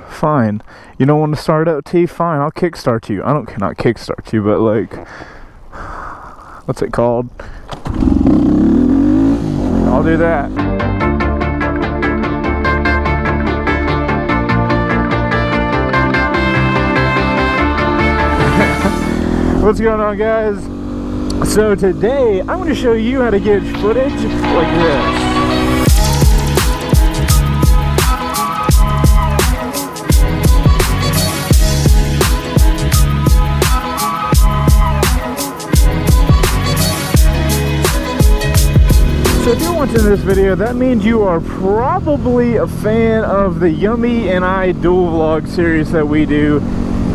Fine. You don't want to start up, T? Fine, I'll kickstart you. I don't cannot kickstart you, but like, what's it called? I'll do that. What's going on, guys? So today I'm going to show you how to get footage like this. So if you're watching this video, that means you are probably a fan of the Yummy and I dual vlog series that we do.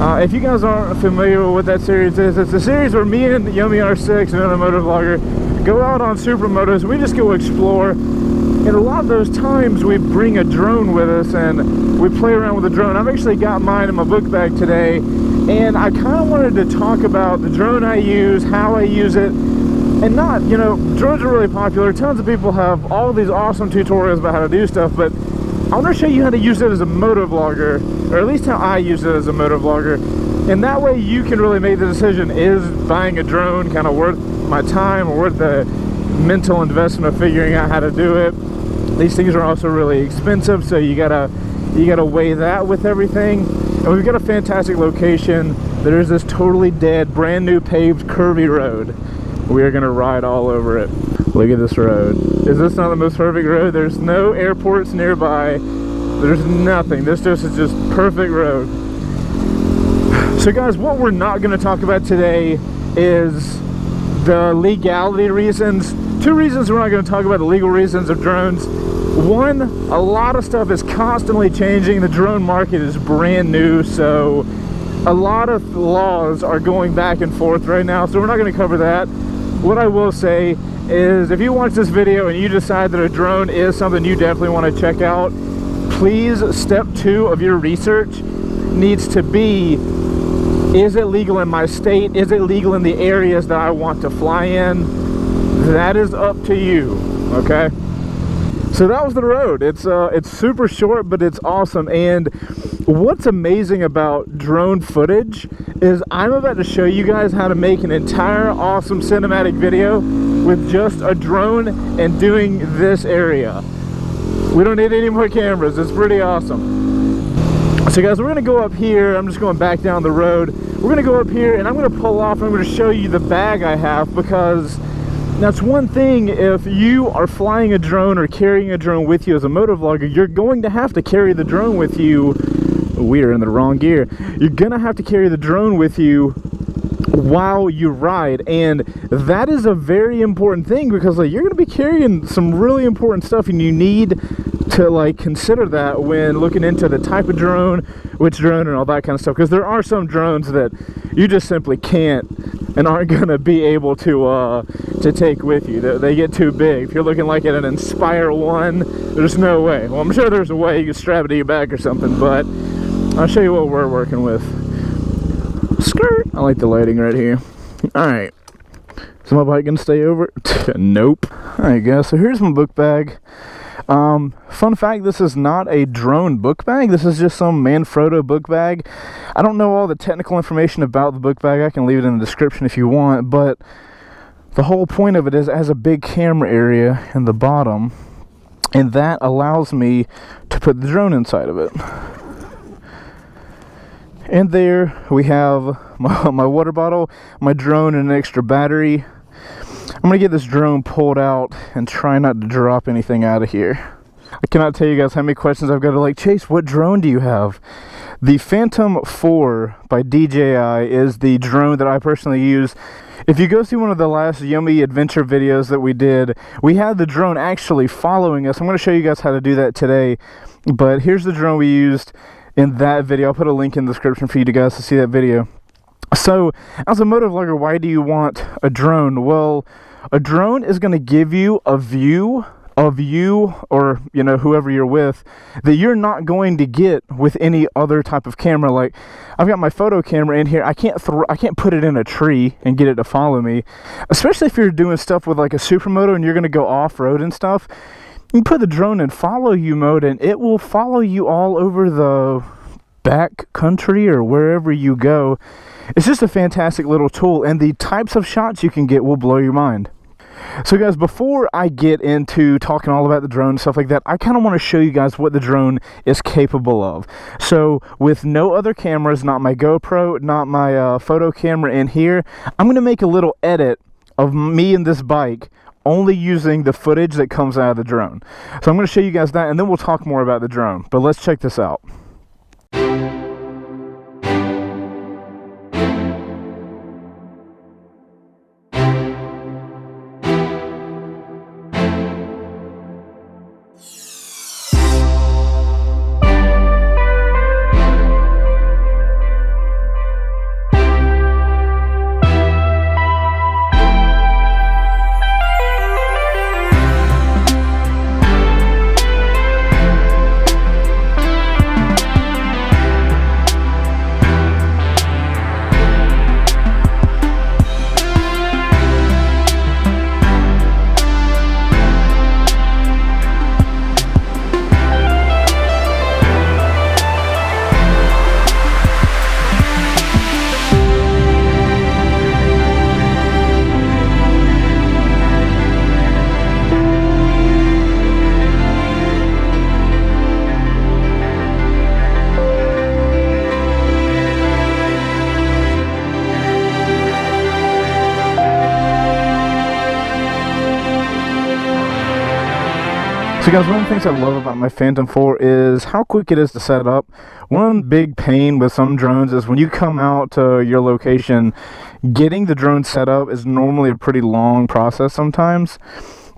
If you guys aren't familiar with what that series is, it's a series where me and Yummy R6, another motor vlogger, go out on supermotos. We just go explore, and a lot of those times we bring a drone with us and we play around with the drone. I've actually got mine in my book bag today, and I kind of wanted to talk about the drone I use, how I use it. And not, you know, drones are really popular. Tons of people have all these awesome tutorials about how to do stuff, but I want to show you how to use it as a moto vlogger, or at least how I use it as a moto vlogger. And that way you can really make the decision, is buying a drone kind of worth my time or worth the mental investment of figuring out how to do it. These things are also really expensive, so you gotta weigh that with everything. And we've got a fantastic location. There's this totally dead, brand new paved, curvy road. We are going to ride all over it. Look at this road. Is this not the most perfect road? There's no airports nearby. There's nothing. This is just perfect road. So guys, what we're not going to talk about today is the legality reasons. Two reasons we're not going to talk about the legal reasons of drones. One, a lot of stuff is constantly changing. The drone market is brand new, so a lot of laws are going back and forth right now, so we're not going to cover that. What I will say is, if you watch this video and you decide that a drone is something you definitely want to check out, please, step 2 of your research needs to be, is it legal in my state? Is it legal in the areas that I want to fly in? That is up to you, okay? So that was the road. It's super short, but it's awesome. And what's amazing about drone footage is I'm about to show you guys how to make an entire awesome cinematic video with just a drone and doing this area. We don't need any more cameras. It's pretty awesome. So guys, we're gonna go up here. I'm just going back down the road. We're gonna go up here and I'm gonna pull off and I'm gonna show you the bag I have, because that's one thing. If you are flying a drone or carrying a drone with you as a moto vlogger, you're going to have to carry the drone with you. We are in the wrong gear. You're gonna have to carry the drone with you while you ride, and that is a very important thing, because like, you're gonna be carrying some really important stuff, and you need to like consider that when looking into the type of drone, which drone, and all that kind of stuff, because there are some drones that you just simply can't and aren't gonna be able to take with you. They get too big. If you're looking like at an Inspire 1, there's no way. Well, I'm sure there's a way you can strap it to your back or something, but I'll show you what we're working with. Skirt! I like the lighting right here. Alright. Is my bike gonna stay over? Nope. Alright guys, so here's my book bag. Fun fact, this is not a drone book bag. This is just some Manfrotto book bag. I don't know all the technical information about the book bag. I can leave it in the description if you want, but the whole point of it is it has a big camera area in the bottom, and that allows me to put the drone inside of it. And there we have my water bottle, my drone, and an extra battery. I'm going to get this drone pulled out and try not to drop anything out of here. I cannot tell you guys how many questions I've got. Like, Chase, what drone do you have? The Phantom 4 by DJI is the drone that I personally use. If you go see one of the last Yummy adventure videos that we did, we had the drone actually following us. I'm going to show you guys how to do that today. But here's the drone we used in that video. I'll put a link in the description for you guys to see that video. So, as a moto vlogger, why do you want a drone? Well, a drone is going to give you a view of you, or you know, whoever you're with, that you're not going to get with any other type of camera. Like, I've got my photo camera in here. I can't put it in a tree and get it to follow me, especially if you're doing stuff with like a supermoto and you're going to go off-road and stuff. You put the drone in follow you mode and it will follow you all over the back country or wherever you go. It's just a fantastic little tool, and the types of shots you can get will blow your mind. So guys, before I get into talking all about the drone and stuff like that, I kind of want to show you guys what the drone is capable of. So with no other cameras, not my GoPro, not my photo camera in here, I'm going to make a little edit of me and this bike only using the footage that comes out of the drone. So I'm going to show you guys that, and then we'll talk more about the drone. But let's check this out. So guys, one of the things I love about my Phantom 4 is how quick it is to set up. One big pain with some drones is when you come out to your location, getting the drone set up is normally a pretty long process sometimes.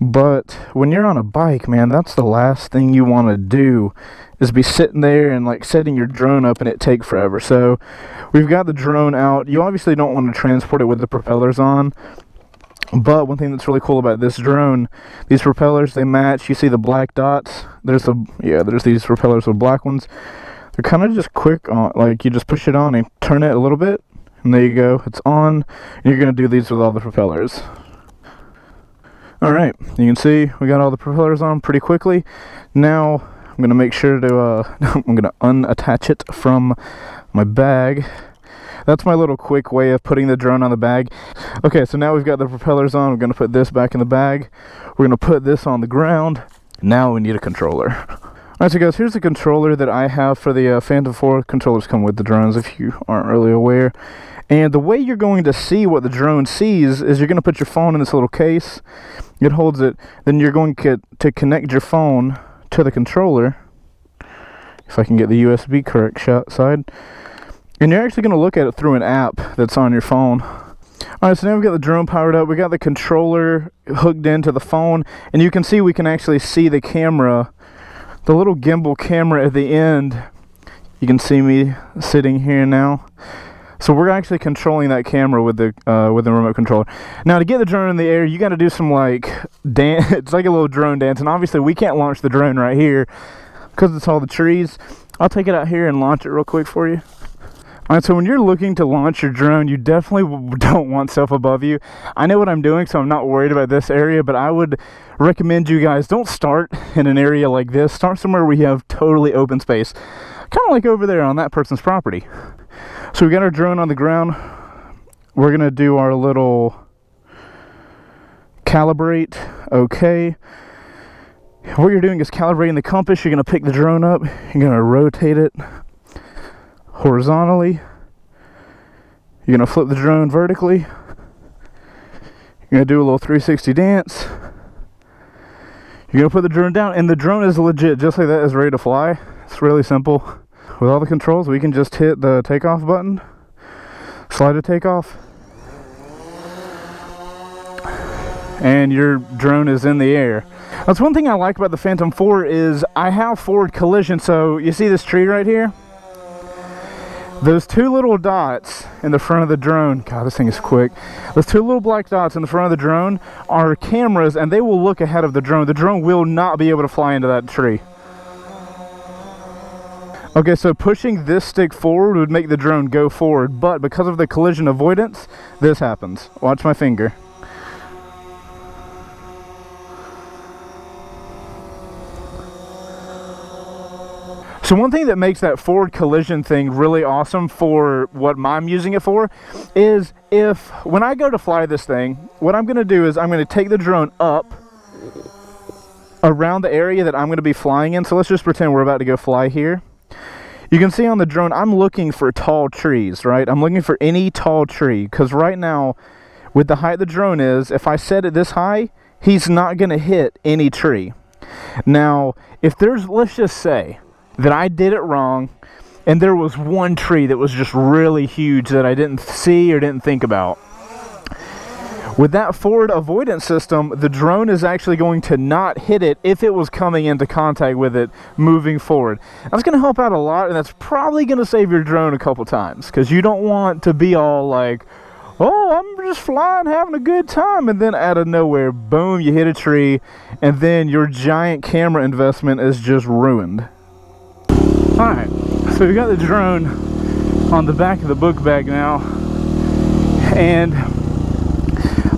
But when you're on a bike, man, that's the last thing you want to do, is be sitting there and like setting your drone up and it take forever. So we've got the drone out. You obviously don't want to transport it with the propellers on. But one thing that's really cool about this drone, these propellers, they match. You see the black dots? There's these propellers with black ones. They're kind of just quick on, like you just push it on and turn it a little bit, and there you go, it's on. And you're going to do these with all the propellers. Alright, you can see we got all the propellers on pretty quickly. Now I'm going to make sure to, I'm going to unattach it from my bag. That's my little quick way of putting the drone on the bag. Okay, so now we've got the propellers on. We're going to put this back in the bag. We're going to put this on the ground. Now we need a controller. Alright, so guys, here's the controller that I have for the Phantom 4. Controllers come with the drones if you aren't really aware. And the way you're going to see what the drone sees is you're going to put your phone in this little case. It holds it. Then you're going to connect your phone to the controller. If I can get the USB correct side. And you're actually going to look at it through an app that's on your phone. Alright, so now we've got the drone powered up. We got the controller hooked into the phone. And you can see we can actually see the camera, the little gimbal camera at the end. You can see me sitting here now. So we're actually controlling that camera with the remote controller. Now to get the drone in the air, you got to do some like dance. It's like a little drone dance. And obviously we can't launch the drone right here because it's all the trees. I'll take it out here and launch it real quick for you. Alright, so when you're looking to launch your drone, you definitely don't want stuff above you. I know what I'm doing, so I'm not worried about this area, but I would recommend you guys don't start in an area like this. Start somewhere where you have totally open space. Kind of like over there on that person's property. So we got our drone on the ground. We're going to do our little calibrate. Okay. What you're doing is calibrating the compass. You're going to pick the drone up. You're going to rotate it horizontally. You're going to flip the drone vertically. You're going to do a little 360 dance. You're going to put the drone down, and the drone is legit, just like that, is ready to fly. It's really simple. With all the controls, we can just hit the takeoff button, slide to takeoff, and your drone is in the air. That's one thing I like about the Phantom 4 is I have forward collision. So you see this tree right here? Those two little dots in the front of the drone, God, this thing is quick. Those two little black dots in the front of the drone are cameras, and they will look ahead of the drone. The drone will not be able to fly into that tree. Okay, so pushing this stick forward would make the drone go forward, but because of the collision avoidance, this happens. Watch my finger. So one thing that makes that forward collision thing really awesome for what I'm using it for is when I go to fly this thing, what I'm going to do is I'm going to take the drone up around the area that I'm going to be flying in. So let's just pretend we're about to go fly here. You can see on the drone, I'm looking for tall trees, right? I'm looking for any tall tree, because right now, with the height the drone is, if I set it this high, he's not going to hit any tree. Now, if there's, let's just say that I did it wrong and there was one tree that was just really huge that I didn't see or didn't think about. With that forward avoidance system, the drone is actually going to not hit it if it was coming into contact with it moving forward. That's going to help out a lot, and that's probably going to save your drone a couple times, because you don't want to be all like, oh, I'm just flying, having a good time, and then out of nowhere, boom, you hit a tree, and then your giant camera investment is just ruined. Alright, so we got the drone on the back of the book bag now, and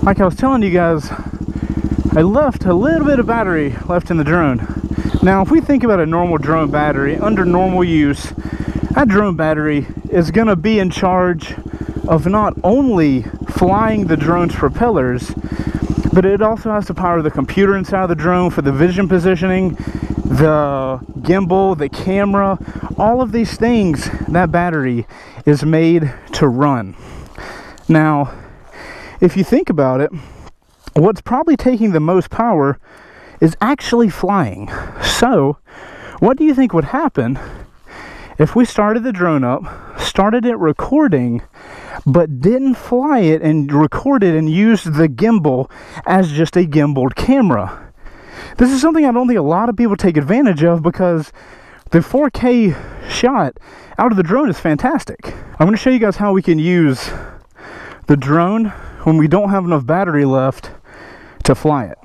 like I was telling you guys, I left a little bit of battery left in the drone. Now, if we think about a normal drone battery, under normal use, that drone battery is going to be in charge of not only flying the drone's propellers, but it also has to power the computer inside of the drone for the vision positioning, the gimbal, the camera, all of these things that battery is made to run. Now, if you think about it, what's probably taking the most power is actually flying. So, what do you think would happen if we started the drone up, started it recording, but didn't fly it and record it and used the gimbal as just a gimbaled camera? This is something I don't think a lot of people take advantage of, because the 4K shot out of the drone is fantastic. I'm going to show you guys how we can use the drone when we don't have enough battery left to fly it.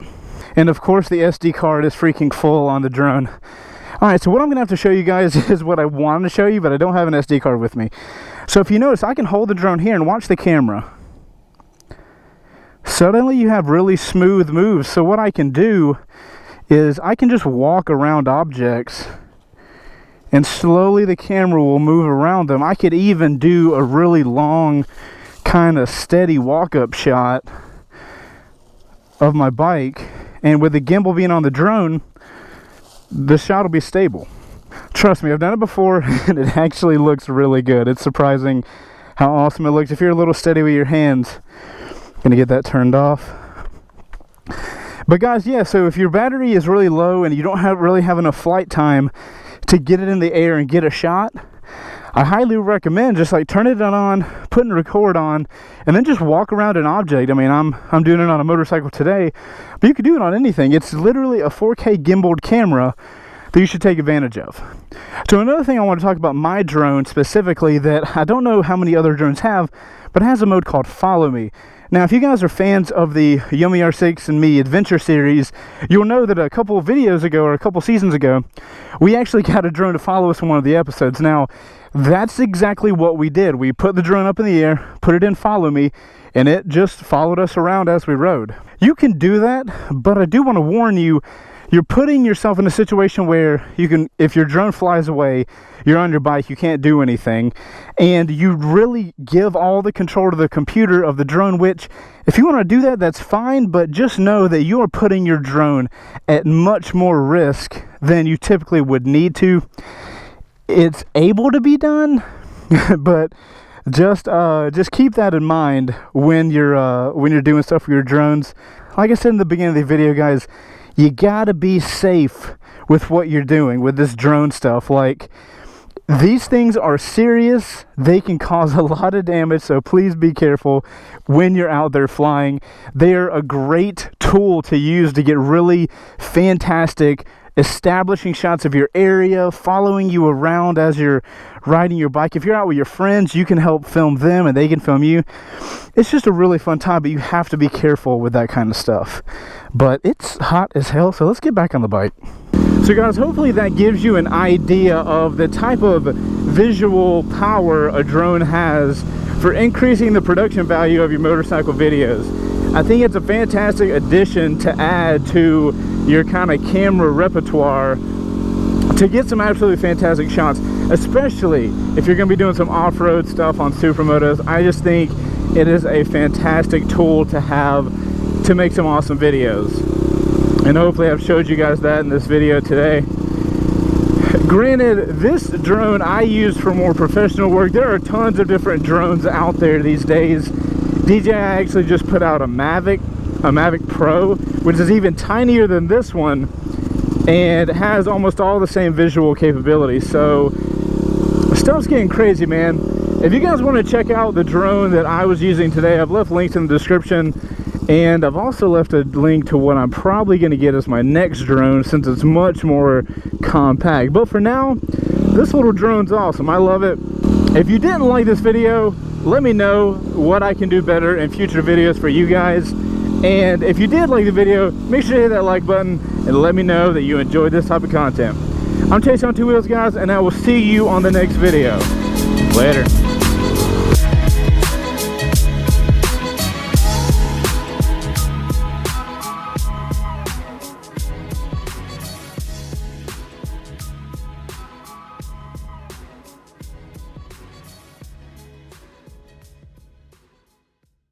And of course the SD card is freaking full on the drone. Alright, so what I'm going to have to show you guys is what I wanted to show you, but I don't have an SD card with me. So if you notice, I can hold the drone here and watch the camera. Suddenly you have really smooth moves. So what I can do is I can just walk around objects and slowly the camera will move around them. I could even do a really long kind of steady walk-up shot of my bike, and with the gimbal being on the drone, the shot will be stable. Trust me, I've done it before and it actually looks really good. It's surprising how awesome it looks. If you're a little steady with your hands, I'm gonna get that turned off. But guys, yeah, so if your battery is really low and you don't really have enough flight time to get it in the air and get a shot, I highly recommend just like turn it on, putting record on, and then just walk around an object. I mean, I'm doing it on a motorcycle today, but you could do it on anything. It's literally a 4K gimbaled camera that you should take advantage of. So another thing I want to talk about my drone specifically that I don't know how many other drones have, but it has a mode called Follow Me. Now, if you guys are fans of the Yummy R6 and Me Adventure series, you'll know that a couple of videos ago, or a couple seasons ago, we actually got a drone to follow us in one of the episodes. Now, that's exactly what we did. We put the drone up in the air, put it in Follow Me, and it just followed us around as we rode. You can do that, but I do want to warn you, you're putting yourself in a situation where you can, if your drone flies away, you're on your bike, you can't do anything, and you really give all the control to the computer of the drone, which, if you want to do that, that's fine, but just know that you are putting your drone at much more risk than you typically would need to. It's able to be done, but just keep that in mind when you're doing stuff with your drones. Like I said in the beginning of the video, guys, you gotta be safe with what you're doing with this drone stuff. Like, these things are serious. They can cause a lot of damage, so please be careful when you're out there flying. They're a great tool to use to get really fantastic establishing shots of your area, following you around as you're riding your bike. If you're out with your friends, you can help film them and they can film you. It's just a really fun time, but you have to be careful with that kind of stuff. But it's hot as hell, so let's get back on the bike. So guys, hopefully that gives you an idea of the type of visual power a drone has for increasing the production value of your motorcycle videos. I think it's a fantastic addition to add to your kind of camera repertoire to get some absolutely fantastic shots, especially if you're going to be doing some off-road stuff on supermotos. I just think it is a fantastic tool to have to make some awesome videos, and hopefully I've showed you guys that in this video today. Granted, this drone I use for more professional work. There are tons of different drones out there these days. DJI actually just put out a Mavic Pro, which is even tinier than this one, and has almost all the same visual capabilities. So stuff's getting crazy, man. If you guys want to check out the drone that I was using today, I've left links in the description, and I've also left a link to what I'm probably going to get as my next drone, since it's much more compact. But for now, this little drone's awesome. I love it. If you didn't like this video, let me know what I can do better in future videos for you guys. And if you did like the video, make sure to hit that like button and let me know that you enjoyed this type of content. I'm Chaseontwowheels, guys, and I will see you on the next video. Later.